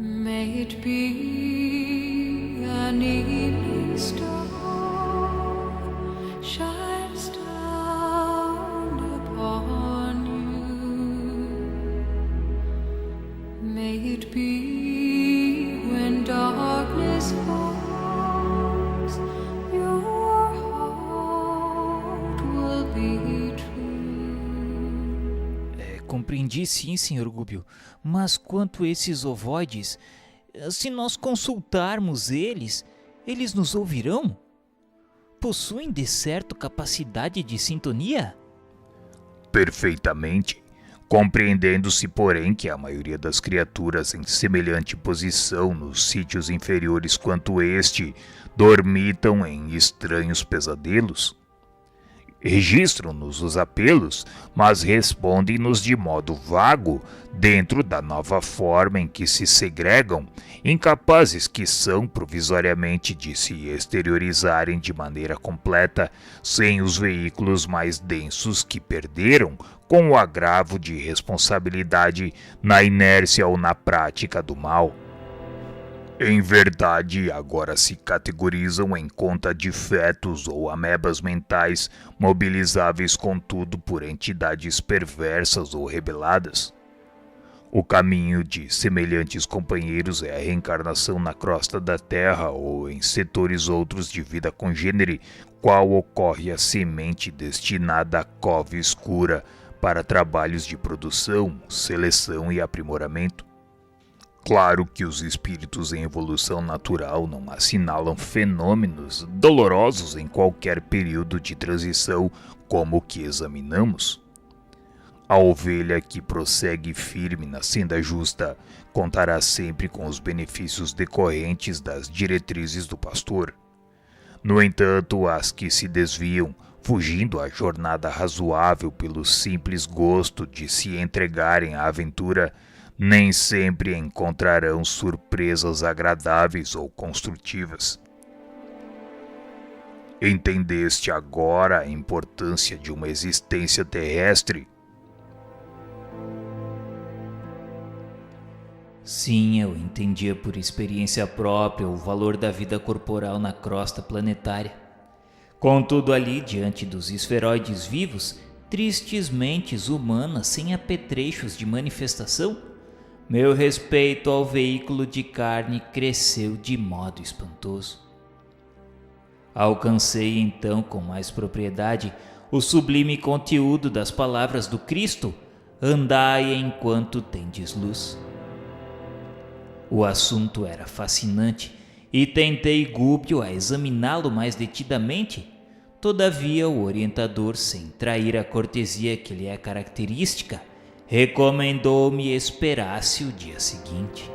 May it be an evening star shines down upon you. May it be when darkness falls, your heart will be true. Compreendi sim, Sr. Gúbio, mas quanto a esses ovoides, se nós consultarmos eles nos ouvirão? Possuem de certo capacidade de sintonia? Perfeitamente, compreendendo-se, porém, que a maioria das criaturas em semelhante posição nos sítios inferiores quanto este dormitam em estranhos pesadelos. Registram-nos os apelos, mas respondem-nos de modo vago, dentro da nova forma em que se segregam, incapazes que são provisoriamente de se exteriorizarem de maneira completa, sem os veículos mais densos que perderam, com o agravo de responsabilidade na inércia ou na prática do mal. Em verdade, agora se categorizam em conta de fetos ou amebas mentais, mobilizáveis contudo por entidades perversas ou rebeladas. O caminho de semelhantes companheiros é a reencarnação na crosta da terra ou em setores outros de vida congênere, qual ocorre a semente destinada à cova escura para trabalhos de produção, seleção e aprimoramento. Claro que os espíritos em evolução natural não assinalam fenômenos dolorosos em qualquer período de transição como o que examinamos. A ovelha que prossegue firme na senda justa contará sempre com os benefícios decorrentes das diretrizes do pastor. No entanto, as que se desviam, fugindo à jornada razoável pelo simples gosto de se entregarem à aventura, nem sempre encontrarão surpresas agradáveis ou construtivas. Entendeste agora a importância de uma existência terrestre? Sim, eu entendia por experiência própria o valor da vida corporal na crosta planetária. Contudo, ali, diante dos esferoides vivos, tristes mentes humanas sem apetrechos de manifestação, meu respeito ao veículo de carne cresceu de modo espantoso. Alcancei então com mais propriedade o sublime conteúdo das palavras do Cristo: andai enquanto tendes luz. O assunto era fascinante e tentei Gúbio a examiná-lo mais detidamente. Todavia o orientador, sem trair a cortesia que lhe é característica, recomendou-me esperasse o dia seguinte.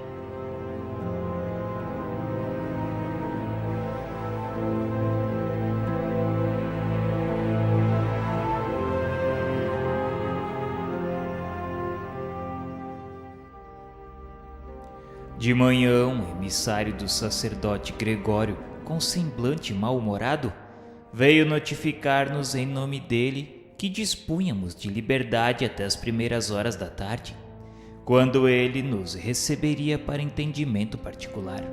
De manhã, um emissário do sacerdote Gregório, com semblante mal-humorado, veio notificar-nos em nome dele que dispunhamos de liberdade até as primeiras horas da tarde, quando ele nos receberia para entendimento particular.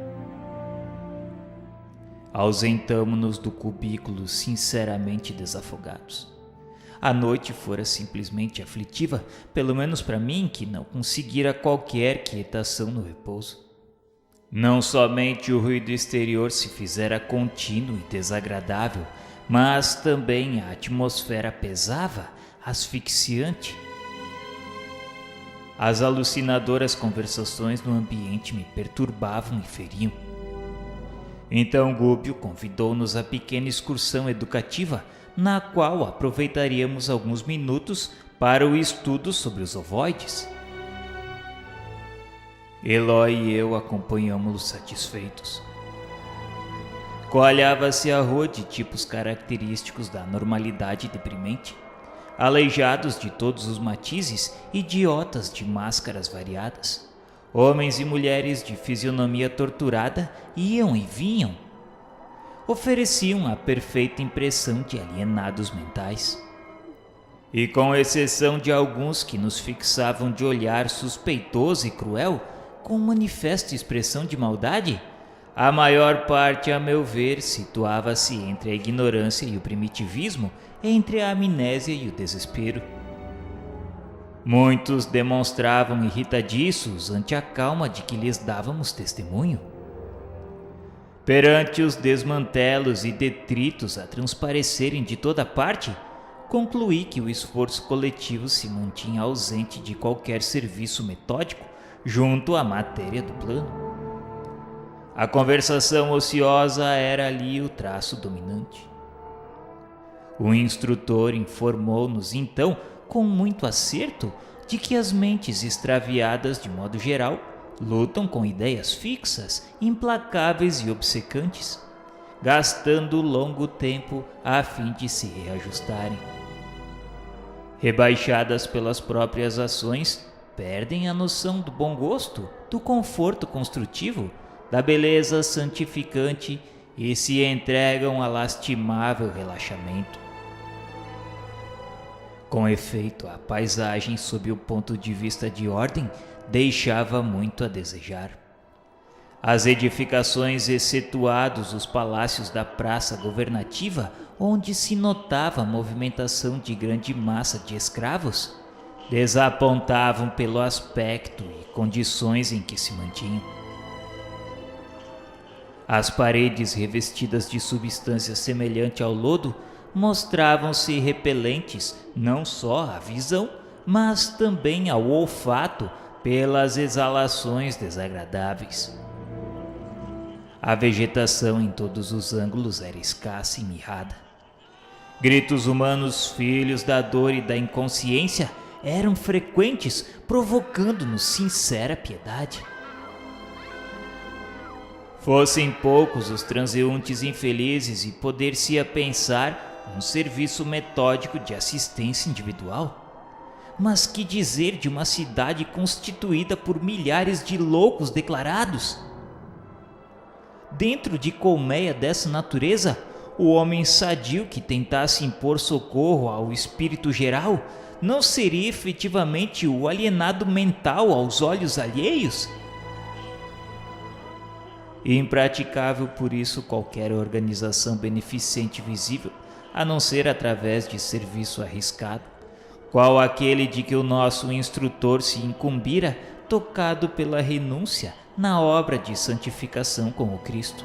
Ausentamo-nos do cubículo sinceramente desafogados. A noite fora simplesmente aflitiva, pelo menos para mim, que não conseguira qualquer quietação no repouso. Não somente o ruído exterior se fizera contínuo e desagradável, mas também a atmosfera pesava, asfixiante. As alucinadoras conversações no ambiente me perturbavam e feriam. Então Gúbio convidou-nos a pequena excursão educativa, na qual aproveitaríamos alguns minutos para o estudo sobre os ovoides. Eloy e eu acompanhamos-lo satisfeitos. Coalhava-se a rua de tipos característicos da normalidade deprimente, aleijados de todos os matizes, idiotas de máscaras variadas. Homens e mulheres de fisionomia torturada iam e vinham. Ofereciam a perfeita impressão de alienados mentais. E com exceção de alguns que nos fixavam de olhar suspeitoso e cruel, com manifesta expressão de maldade, a maior parte, a meu ver, situava-se entre a ignorância e o primitivismo, entre a amnésia e o desespero. Muitos demonstravam irritadiços ante a calma de que lhes dávamos testemunho. Perante os desmantelos e detritos a transparecerem de toda parte, concluí que o esforço coletivo se mantinha ausente de qualquer serviço metódico junto à matéria do plano. A conversação ociosa era ali o traço dominante. O instrutor informou-nos então, com muito acerto, de que as mentes extraviadas, de modo geral, lutam com ideias fixas, implacáveis e obcecantes, gastando longo tempo a fim de se reajustarem. Rebaixadas pelas próprias ações, perdem a noção do bom gosto, do conforto construtivo, da beleza santificante e se entregam a lastimável relaxamento. Com efeito, a paisagem, sob o ponto de vista de ordem, deixava muito a desejar. As edificações, excetuados os palácios da praça governativa, onde se notava a movimentação de grande massa de escravos, desapontavam pelo aspecto e condições em que se mantinham. As paredes, revestidas de substância semelhante ao lodo, mostravam-se repelentes não só à visão, mas também ao olfato pelas exalações desagradáveis. A vegetação em todos os ângulos era escassa e mirrada. Gritos humanos, filhos da dor e da inconsciência, eram frequentes, provocando-nos sincera piedade. Fossem poucos os transeuntes infelizes e poder-se-ia pensar um serviço metódico de assistência individual. Mas que dizer de uma cidade constituída por milhares de loucos declarados? Dentro de colmeia dessa natureza, o homem sadio que tentasse impor socorro ao espírito geral não seria efetivamente o alienado mental aos olhos alheios? Impraticável por isso qualquer organização beneficente visível, a não ser através de serviço arriscado, qual aquele de que o nosso instrutor se incumbira, tocado pela renúncia na obra de santificação com o Cristo.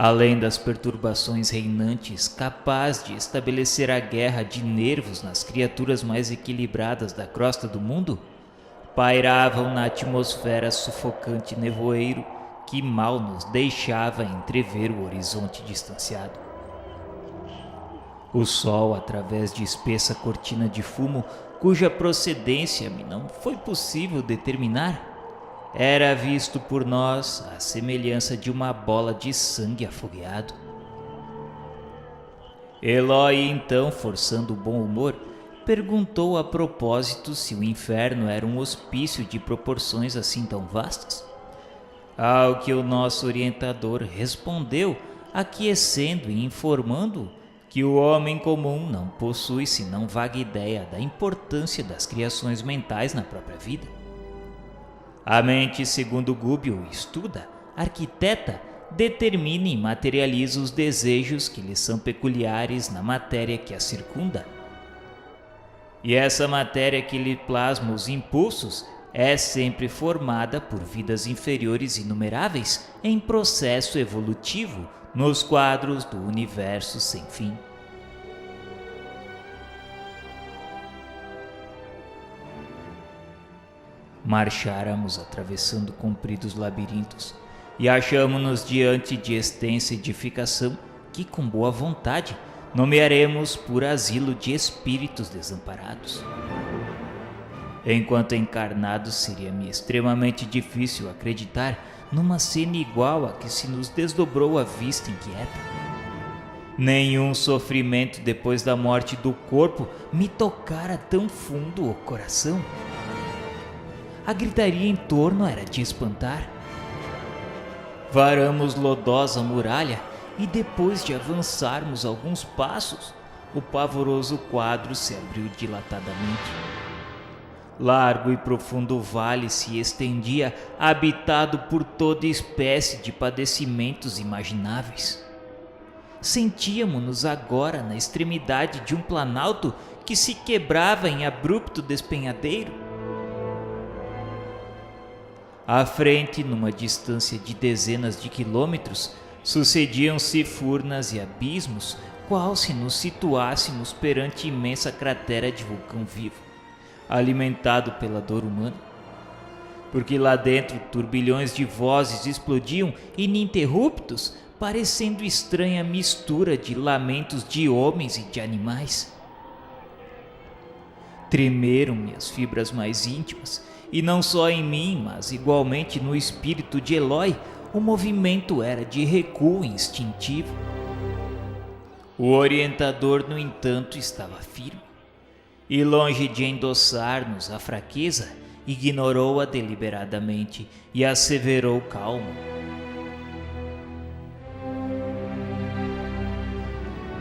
Além das perturbações reinantes, capaz de estabelecer a guerra de nervos nas criaturas mais equilibradas da crosta do mundo, pairavam na atmosfera sufocante nevoeiro que mal nos deixava entrever o horizonte distanciado. O sol, através de espessa cortina de fumo, cuja procedência me não foi possível determinar, era visto por nós à semelhança de uma bola de sangue afogueado. Eloy, então, forçando o bom humor, perguntou a propósito se o inferno era um hospício de proporções assim tão vastas. Ao que o nosso orientador respondeu, aquiescendo e informando que o homem comum não possui senão vaga ideia da importância das criações mentais na própria vida. A mente, segundo Gubbio, estuda, arquiteta, determina e materializa os desejos que lhe são peculiares na matéria que a circunda. E essa matéria que lhe plasma os impulsos é sempre formada por vidas inferiores inumeráveis em processo evolutivo nos quadros do universo sem fim. Marcháramos atravessando compridos labirintos e achamo-nos diante de extensa edificação que, com boa vontade, nomearemos por asilo de espíritos desamparados. Enquanto encarnados, seria-me extremamente difícil acreditar numa cena igual a que se nos desdobrou a vista inquieta. Nenhum sofrimento depois da morte do corpo me tocara tão fundo o coração. A gritaria em torno era de espantar. Varamos lodosa muralha e depois de avançarmos alguns passos, o pavoroso quadro se abriu dilatadamente. Largo e profundo vale se estendia, habitado por toda espécie de padecimentos imagináveis. Sentíamos-nos agora na extremidade de um planalto que se quebrava em abrupto despenhadeiro. À frente, numa distância de dezenas de quilômetros, sucediam-se furnas e abismos, qual se nos situássemos perante imensa cratera de vulcão vivo, alimentado pela dor humana. Porque lá dentro turbilhões de vozes explodiam ininterruptos, parecendo estranha mistura de lamentos de homens e de animais. Tremeram-me as fibras mais íntimas, e não só em mim, mas igualmente no espírito de Eloy, o movimento era de recuo instintivo. O orientador, no entanto, estava firme, e longe de endossar-nos a fraqueza, ignorou-a deliberadamente e asseverou calmo: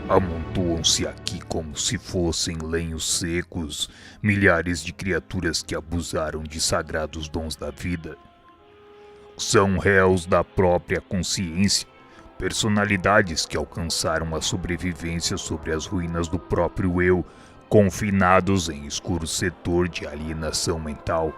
Amontoam-se aqui como se fossem lenhos secos milhares de criaturas que abusaram de sagrados dons da vida. São réus da própria consciência, personalidades que alcançaram a sobrevivência sobre as ruínas do próprio eu, confinados em escuro setor de alienação mental.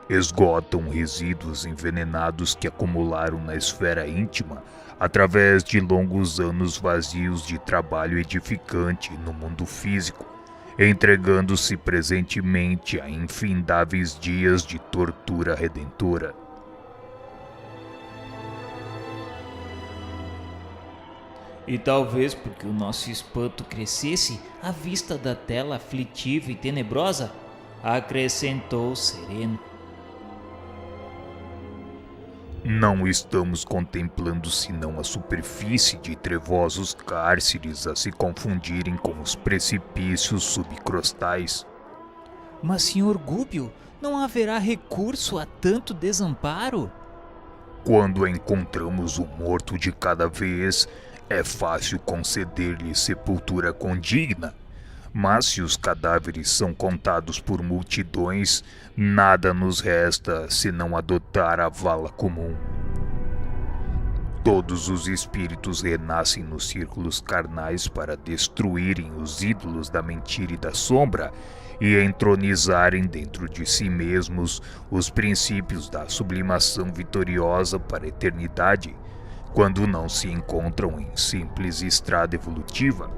Esgotam resíduos envenenados que acumularam na esfera íntima através de longos anos vazios de trabalho edificante no mundo físico, entregando-se presentemente a infindáveis dias de tortura redentora. E talvez porque o nosso espanto crescesse à vista da tela aflitiva e tenebrosa, acrescentou sereno: Não estamos contemplando senão a superfície de trevosos cárceres a se confundirem com os precipícios subcrostais. Mas, Sr. Gúbio, não haverá recurso a tanto desamparo? Quando encontramos o morto de cada vez, é fácil conceder-lhe sepultura condigna. Mas se os cadáveres são contados por multidões, nada nos resta senão adotar a vala comum. Todos os espíritos renascem nos círculos carnais para destruírem os ídolos da mentira e da sombra e entronizarem dentro de si mesmos os princípios da sublimação vitoriosa para a eternidade, quando não se encontram em simples estrada evolutiva.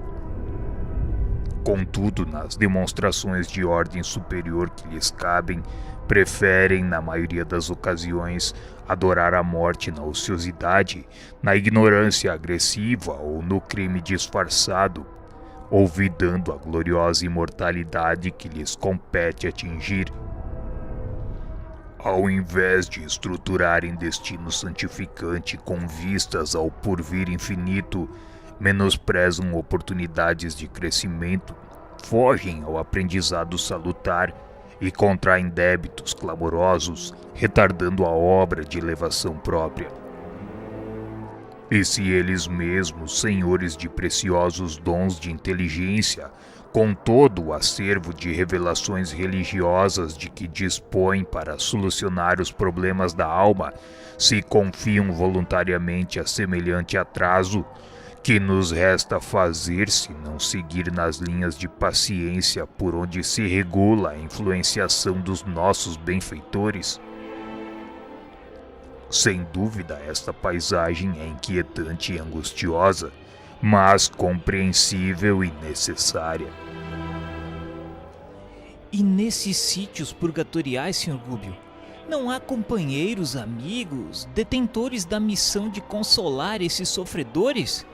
Contudo, nas demonstrações de ordem superior que lhes cabem, preferem, na maioria das ocasiões, adorar a morte na ociosidade, na ignorância agressiva ou no crime disfarçado, olvidando a gloriosa imortalidade que lhes compete atingir. Ao invés de estruturarem destino santificante com vistas ao porvir infinito, menosprezam oportunidades de crescimento, fogem ao aprendizado salutar e contraem débitos clamorosos, retardando a obra de elevação própria. E se eles mesmos, senhores de preciosos dons de inteligência, com todo o acervo de revelações religiosas de que dispõem para solucionar os problemas da alma, se confiam voluntariamente a semelhante atraso, que nos resta fazer se não seguir nas linhas de paciência por onde se regula a influenciação dos nossos benfeitores? Sem dúvida, esta paisagem é inquietante e angustiosa, mas compreensível e necessária. E nesses sítios purgatoriais, Sr. Gúbio, não há companheiros, amigos, detentores da missão de consolar esses sofredores?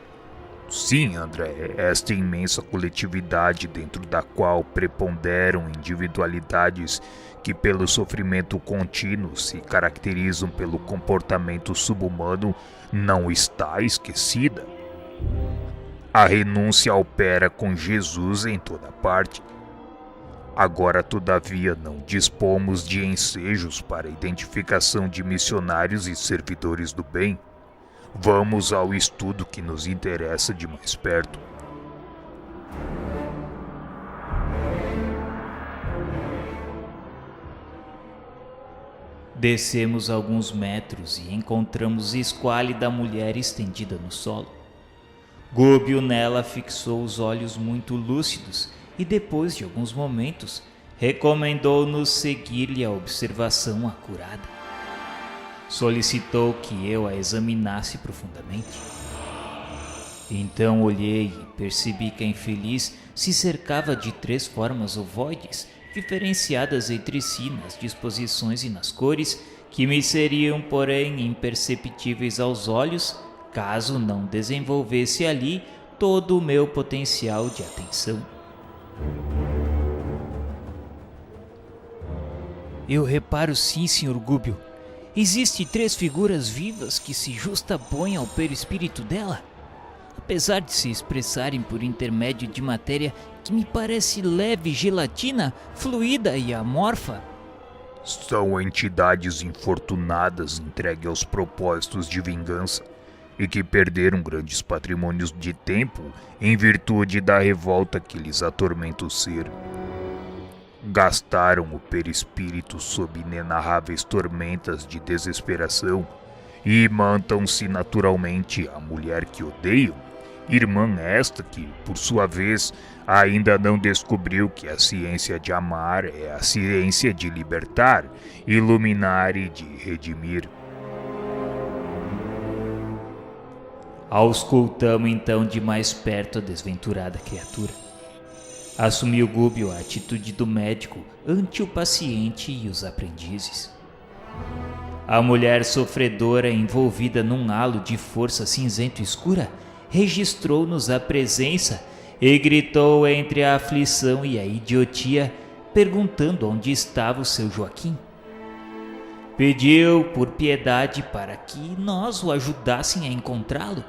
Sim, André, esta imensa coletividade dentro da qual preponderam individualidades que pelo sofrimento contínuo se caracterizam pelo comportamento subhumano não está esquecida. A renúncia opera com Jesus em toda parte. Agora, todavia, não dispomos de ensejos para a identificação de missionários e servidores do bem. Vamos ao estudo que nos interessa de mais perto. Descemos alguns metros e encontramos esquálida mulher estendida no solo. Gúbio nela fixou os olhos muito lúcidos e, depois de alguns momentos, recomendou-nos seguir-lhe a observação acurada. Solicitou que eu a examinasse profundamente. Então olhei e percebi que a infeliz se cercava de 3 formas ovoides, diferenciadas entre si nas disposições e nas cores, que me seriam, porém, imperceptíveis aos olhos, caso não desenvolvesse ali todo o meu potencial de atenção. Eu reparo sim, Sr. Gúbio. Existem 3 figuras vivas que se justapõem ao perispírito dela, apesar de se expressarem por intermédio de matéria que me parece leve gelatina, fluida e amorfa. São entidades infortunadas entregues aos propósitos de vingança e que perderam grandes patrimônios de tempo em virtude da revolta que lhes atormenta o ser. Gastaram o perispírito sob inenarráveis tormentas de desesperação e imantam-se naturalmente à mulher que odeiam, irmã esta que, por sua vez, ainda não descobriu que a ciência de amar é a ciência de libertar, iluminar e de redimir. Auscultamos então de mais perto a desventurada criatura. Assumiu Gúbio a atitude do médico ante o paciente e os aprendizes. A mulher sofredora, envolvida num halo de força cinzento escura, registrou-nos a presença e gritou entre a aflição e a idiotia, perguntando onde estava o seu Joaquim. Pediu por piedade para que nós o ajudassem a encontrá-lo,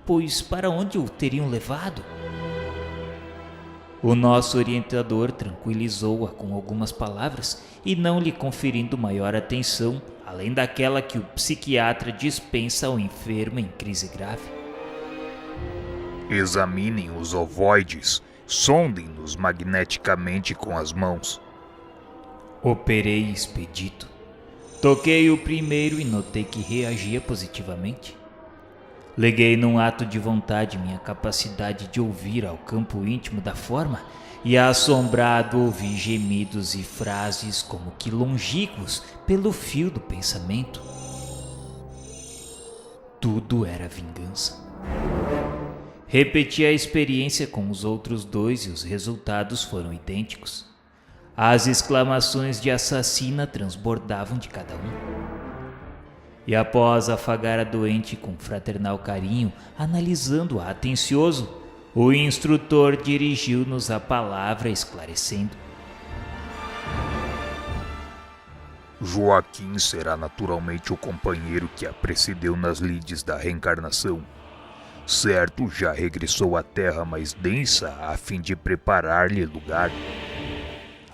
pois para onde o teriam levado? O nosso orientador tranquilizou-a com algumas palavras e, não lhe conferindo maior atenção, além daquela que o psiquiatra dispensa ao enfermo em crise grave. Examinem os ovoides, sondem-nos magneticamente com as mãos. Operei expedito. Toquei o primeiro e notei que reagia positivamente. Leguei num ato de vontade minha capacidade de ouvir ao campo íntimo da forma e, assombrado, ouvi gemidos e frases como que longínquos pelo fio do pensamento. Tudo era vingança. Repeti a experiência com os outros 2 e os resultados foram idênticos. As exclamações de assassina transbordavam de cada um. E após afagar a doente com fraternal carinho, analisando-a atencioso, o instrutor dirigiu-nos a palavra esclarecendo. Joaquim será naturalmente o companheiro que a precedeu nas lides da reencarnação. Certo, já regressou à terra mais densa a fim de preparar-lhe lugar.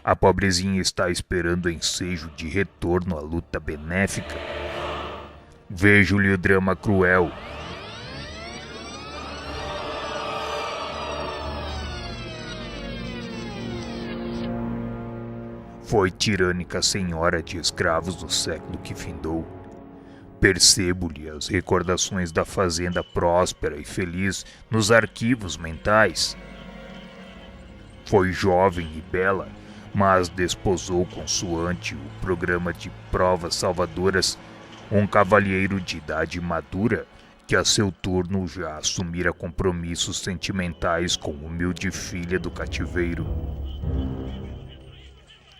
A pobrezinha está esperando ensejo de retorno à luta benéfica. Vejo-lhe o drama cruel. Foi tirânica senhora de escravos do século que findou. Percebo-lhe as recordações da fazenda próspera e feliz nos arquivos mentais. Foi jovem e bela, mas desposou consoante o programa de provas salvadoras um cavalheiro de idade madura que a seu turno já assumira compromissos sentimentais com humilde filha do cativeiro.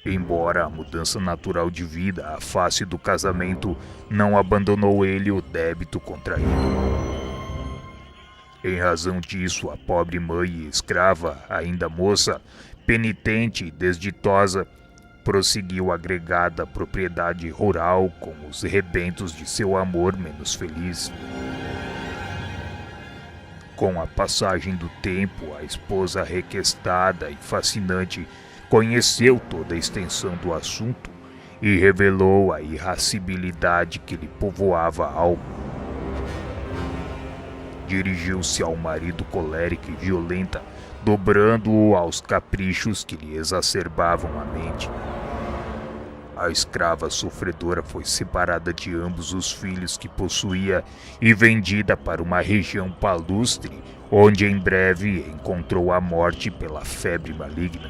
Embora a mudança natural de vida à face do casamento não abandonou ele o débito contraído. Em razão disso, a pobre mãe e escrava, ainda moça, penitente e desditosa, prosseguiu agregada à propriedade rural com os rebentos de seu amor menos feliz. Com a passagem do tempo, a esposa requestada e fascinante conheceu toda a extensão do assunto e revelou a irascibilidade que lhe povoava a alma. Dirigiu-se ao marido colérica e violenta, dobrando-o aos caprichos que lhe exacerbavam a mente. A escrava sofredora foi separada de ambos os filhos que possuía e vendida para uma região palustre, onde em breve encontrou a morte pela febre maligna.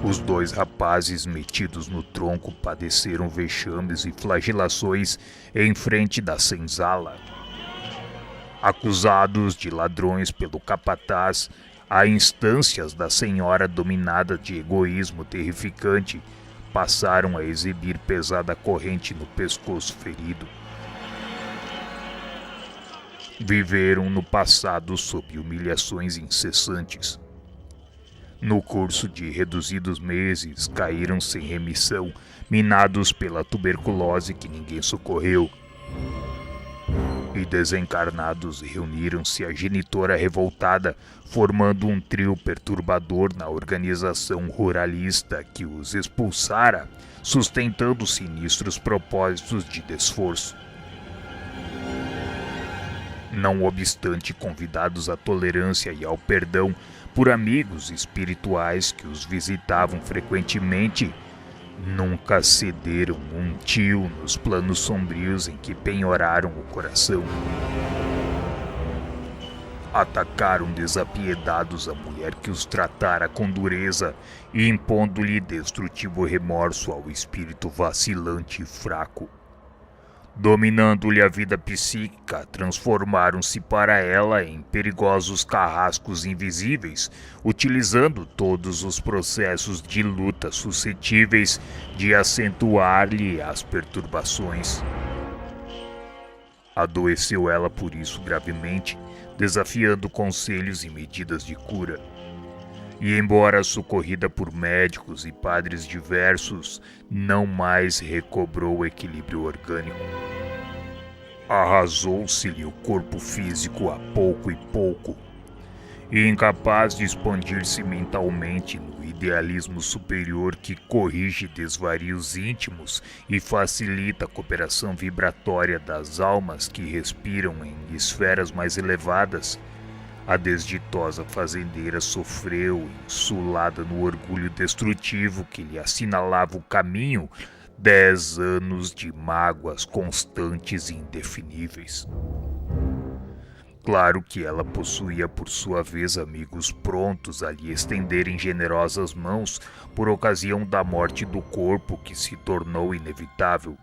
Os 2 rapazes metidos no tronco padeceram vexames e flagelações em frente da senzala. Acusados de ladrões pelo capataz, a instâncias da senhora dominada de egoísmo terrificante, passaram a exibir pesada corrente no pescoço ferido. Viveram no passado sob humilhações incessantes. No curso de reduzidos meses, caíram sem remissão, minados pela tuberculose que ninguém socorreu. E desencarnados reuniram-se à genitora revoltada, formando um trio perturbador na organização ruralista que os expulsara, sustentando sinistros propósitos de desforço. Não obstante convidados à tolerância e ao perdão por amigos espirituais que os visitavam frequentemente, nunca cederam um tio nos planos sombrios em que penhoraram o coração. Atacaram desapiedados a mulher que os tratara com dureza e impondo-lhe destrutivo remorso ao espírito vacilante e fraco. Dominando-lhe a vida psíquica, transformaram-se para ela em perigosos carrascos invisíveis, utilizando todos os processos de luta suscetíveis de acentuar-lhe as perturbações. Adoeceu ela por isso gravemente, desafiando conselhos e medidas de cura. E embora socorrida por médicos e padres diversos, não mais recobrou o equilíbrio orgânico. Arrasou-se-lhe o corpo físico a pouco e pouco, e incapaz de expandir-se mentalmente no idealismo superior que corrige desvarios íntimos e facilita a cooperação vibratória das almas que respiram em esferas mais elevadas, a desditosa fazendeira sofreu, insulada no orgulho destrutivo que lhe assinalava o caminho, 10 anos de mágoas constantes e indefiníveis. Claro que ela possuía por sua vez amigos prontos a lhe estenderem generosas mãos por ocasião da morte do corpo que se tornou inevitável.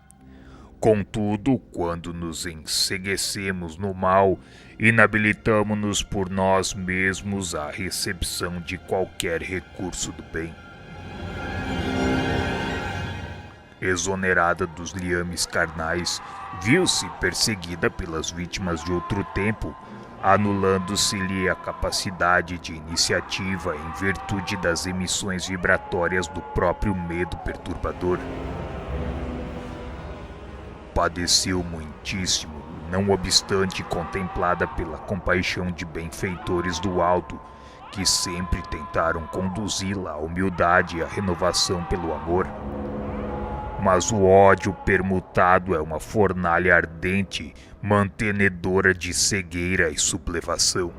Contudo, quando nos enceguecemos no mal, inabilitamo-nos por nós mesmos à recepção de qualquer recurso do bem. Exonerada dos liames carnais, viu-se perseguida pelas vítimas de outro tempo, anulando-se-lhe a capacidade de iniciativa em virtude das emissões vibratórias do próprio medo perturbador. Padeceu muitíssimo, não obstante contemplada pela compaixão de benfeitores do alto, que sempre tentaram conduzi-la à humildade e à renovação pelo amor. Mas o ódio permutado é uma fornalha ardente, mantenedora de cegueira e sublevação.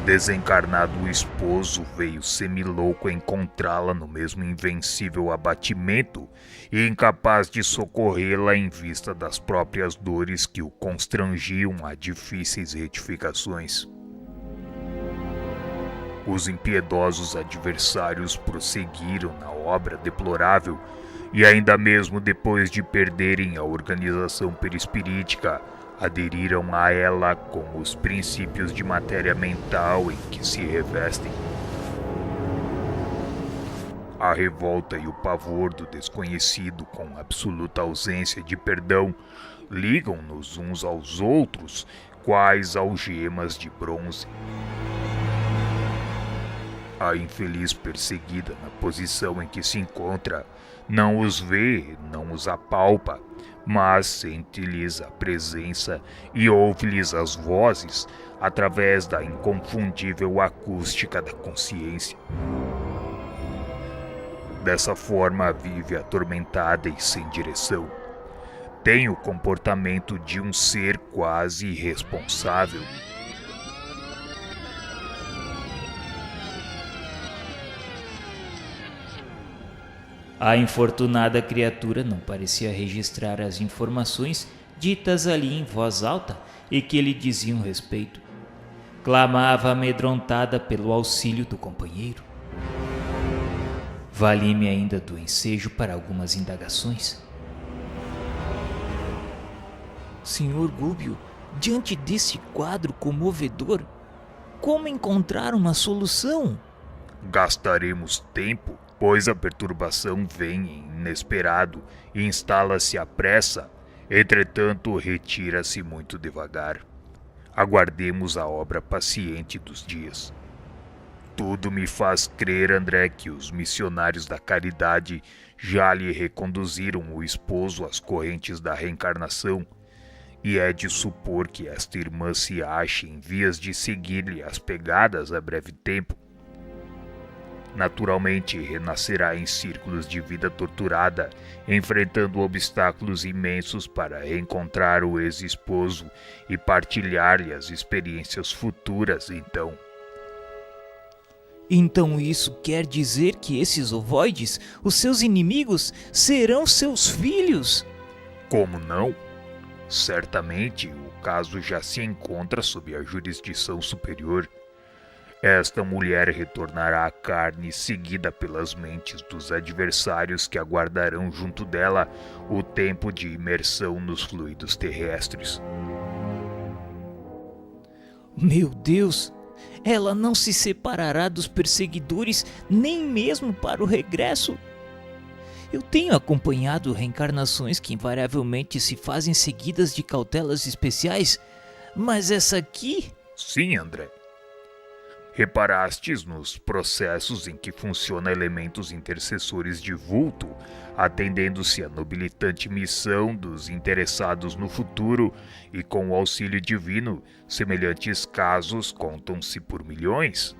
Desencarnado o esposo, veio semilouco encontrá-la no mesmo invencível abatimento e incapaz de socorrê-la em vista das próprias dores que o constrangiam a difíceis retificações. Os impiedosos adversários prosseguiram na obra deplorável e ainda mesmo depois de perderem a organização perispirítica, aderiram a ela com os princípios de matéria mental em que se revestem. A revolta e o pavor do desconhecido, com absoluta ausência de perdão, ligam-nos uns aos outros, quais algemas de bronze. A infeliz perseguida, na posição em que se encontra, não os vê, não os apalpa, mas sente-lhes a presença e ouve-lhes as vozes através da inconfundível acústica da consciência. Dessa forma vive atormentada e sem direção. Tem o comportamento de um ser quase irresponsável. A infortunada criatura não parecia registrar as informações ditas ali em voz alta e que lhe diziam respeito. Clamava amedrontada pelo auxílio do companheiro. Vali-me ainda do ensejo para algumas indagações. Senhor Gúbio, diante desse quadro comovedor, como encontrar uma solução? Gastaremos tempo, pois a perturbação vem inesperado e instala-se à pressa, entretanto retira-se muito devagar. Aguardemos a obra paciente dos dias. Tudo me faz crer, André, que os missionários da caridade já lhe reconduziram o esposo às correntes da reencarnação, e é de supor que esta irmã se ache em vias de seguir-lhe as pegadas a breve tempo. Naturalmente, renascerá em círculos de vida torturada, enfrentando obstáculos imensos para reencontrar o ex-esposo e partilhar-lhe as experiências futuras, então. Então isso quer dizer que esses ovoides, os seus inimigos, serão seus filhos? Como não? Certamente o caso já se encontra sob a jurisdição superior. Esta mulher retornará à carne, seguida pelas mentes dos adversários que aguardarão junto dela o tempo de imersão nos fluidos terrestres. Meu Deus! Ela não se separará dos perseguidores nem mesmo para o regresso. Eu tenho acompanhado reencarnações que invariavelmente se fazem seguidas de cautelas especiais, mas essa aqui... Sim, André. Reparastes nos processos em que funcionam elementos intercessores de vulto, atendendo-se à nobilitante missão dos interessados no futuro e com o auxílio divino, semelhantes casos contam-se por milhões?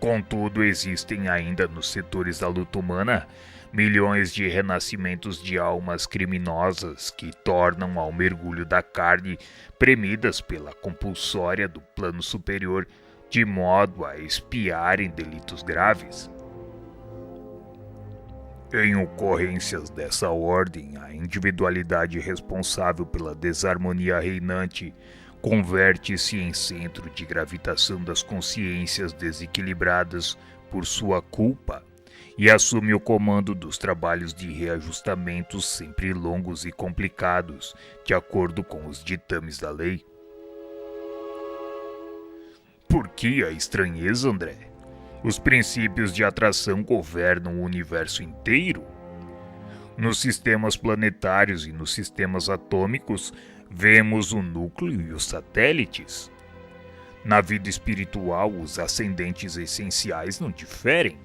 Contudo, existem ainda nos setores da luta humana milhões de renascimentos de almas criminosas que tornam ao mergulho da carne premidas pela compulsória do plano superior, de modo a expiarem delitos graves. Em ocorrências dessa ordem, a individualidade responsável pela desarmonia reinante converte-se em centro de gravitação das consciências desequilibradas por sua culpa e assume o comando dos trabalhos de reajustamento sempre longos e complicados, de acordo com os ditames da lei. Por que a estranheza, André? Os princípios de atração governam o universo inteiro. Nos sistemas planetários e nos sistemas atômicos, vemos o núcleo e os satélites. Na vida espiritual, os ascendentes essenciais não diferem.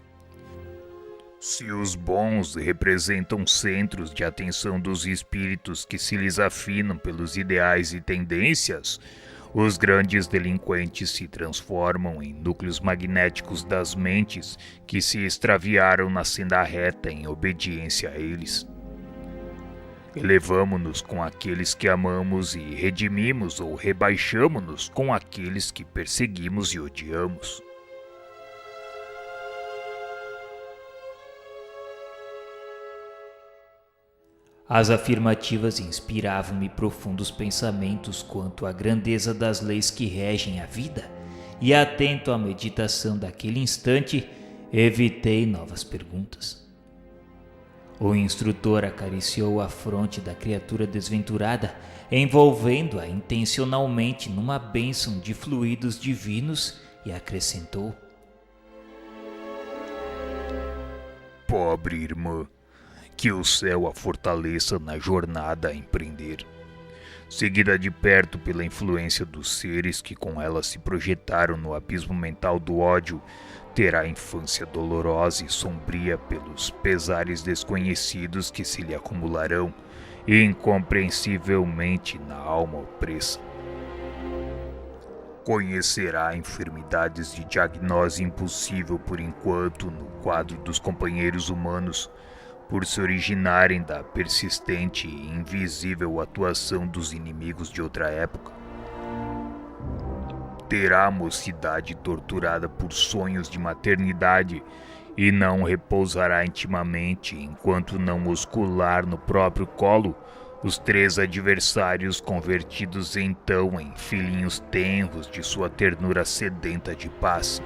Se os bons representam centros de atenção dos espíritos que se lhes afinam pelos ideais e tendências, os grandes delinquentes se transformam em núcleos magnéticos das mentes que se extraviaram na senda reta em obediência a eles. Elevamo-nos com aqueles que amamos e redimimos ou rebaixamo-nos com aqueles que perseguimos e odiamos. As afirmativas inspiravam-me profundos pensamentos quanto à grandeza das leis que regem a vida, e atento à meditação daquele instante, evitei novas perguntas. O instrutor acariciou a fronte da criatura desventurada, envolvendo-a intencionalmente numa bênção de fluidos divinos, e acrescentou: Pobre irmã, que o céu a fortaleça na jornada a empreender. Seguida de perto pela influência dos seres que com ela se projetaram no abismo mental do ódio, terá infância dolorosa e sombria pelos pesares desconhecidos que se lhe acumularão incompreensivelmente na alma opressa. Conhecerá enfermidades de diagnose impossível por enquanto no quadro dos companheiros humanos, por se originarem da persistente e invisível atuação dos inimigos de outra época. Terá a mocidade torturada por sonhos de maternidade e não repousará intimamente enquanto não muscular no próprio colo os 3 adversários, convertidos então em filhinhos tenros de sua ternura sedenta de paz.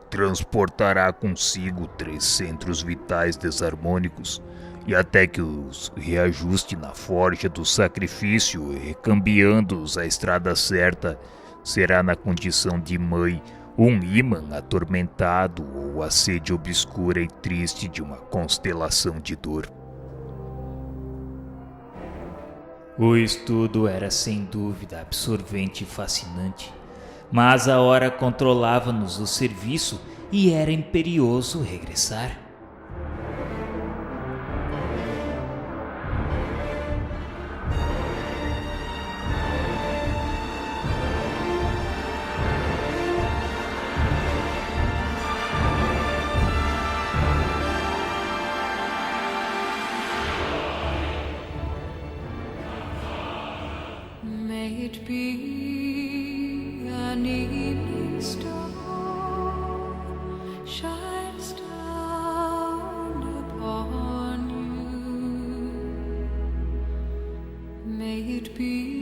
Transportará consigo 3 centros vitais desarmônicos, e até que os reajuste na forja do sacrifício, recambiando-os à estrada certa, será na condição de mãe um ímã atormentado ou a sede obscura e triste de uma constelação de dor. O estudo era sem dúvida absorvente e fascinante, mas a hora controlava-nos o serviço e era imperioso regressar. May it be an evening star shines down upon you. May it be